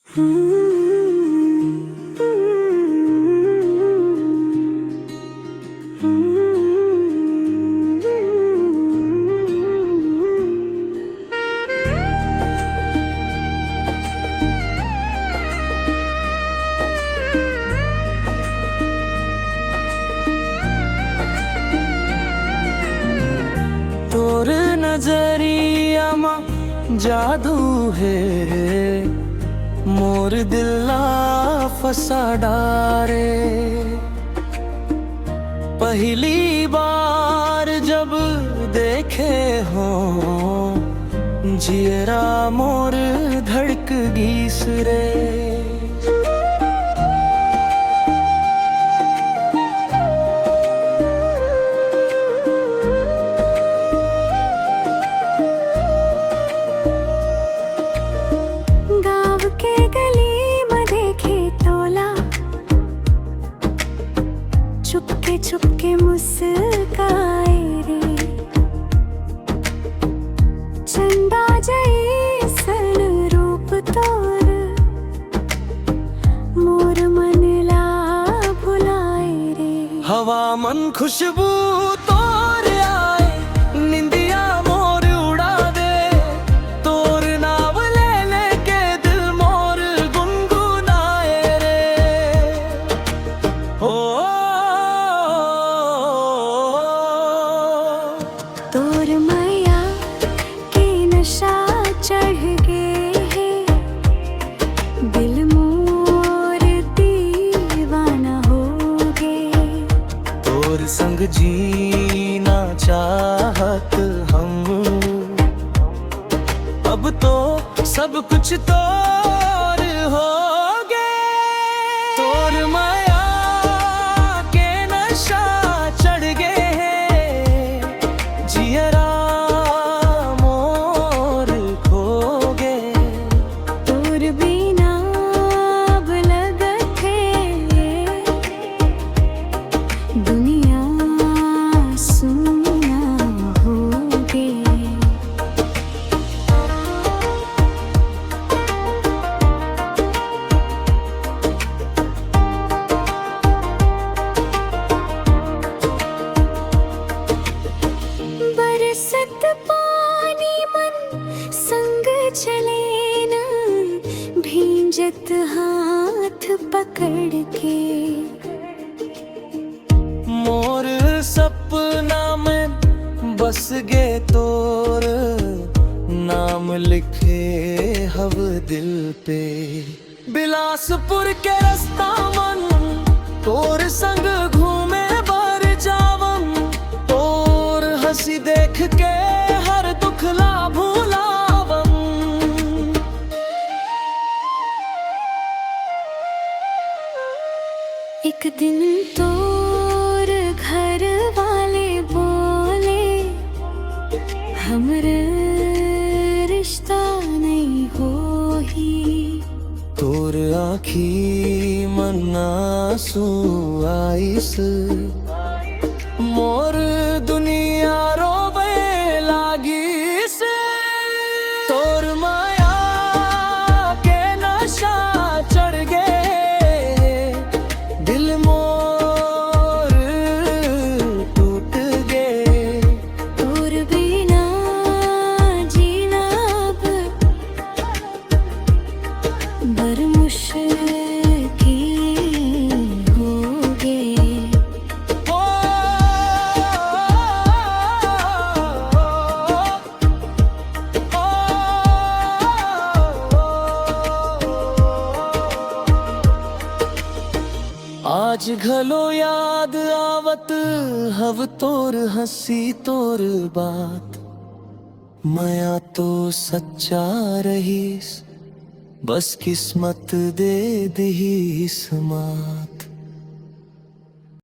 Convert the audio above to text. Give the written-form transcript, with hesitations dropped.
तोर नजरिया मा जादू है, मोर दिला फसा डारे। पहली बार जब देखे हो जियरा मोर धड़क गीस रे। चुपके चुपके मुस्काए रे, चंदा जैसन रूप तोर मोर मन ला भुलाए रे। हवा मन खुशबू तोर आए, निंदिया मोर उड़ा दे। तोर नाव ले लेके दिल मोर गुनगुनाए रे। हो तोर माया के नशा चढ़ गे है, दिल मोर दीवाना हो गे। तोर संग जीना चाहत हम, अब तो सब कुछ तोर हो गे। तोर माया के नशा चढ़ गे है, जियरा मोर खो गे। तोर बिना अब लगत है दुनिया सुना हो गे। बरसत पानी मन संग चले न, भींजत हाथ पकड़ के। मोर सपना में बस गे तोर नाम लिखे हव दिल पे। बिलासपुर के रास्ता मन तोर संग घूमे बर जावम। तोर हंसी देख के हर दुख ला भुलावम। एक दिन तोर घर वाले बोले, हमरे रिश्ता नहीं हो ही। तोर आँखी मन आंसू आइस, मोर दुनिया रोवे लागिस। तोर माया के नशा चढ़ गे, दिल मोर टूट गे। तोर बिना जीना अब बर मुश्किल हो गे। आज घलो याद आवत हव तोर हंसी तोर बात। माया तो सच्चा रहीस, बस किस्मत दे दहीस मात।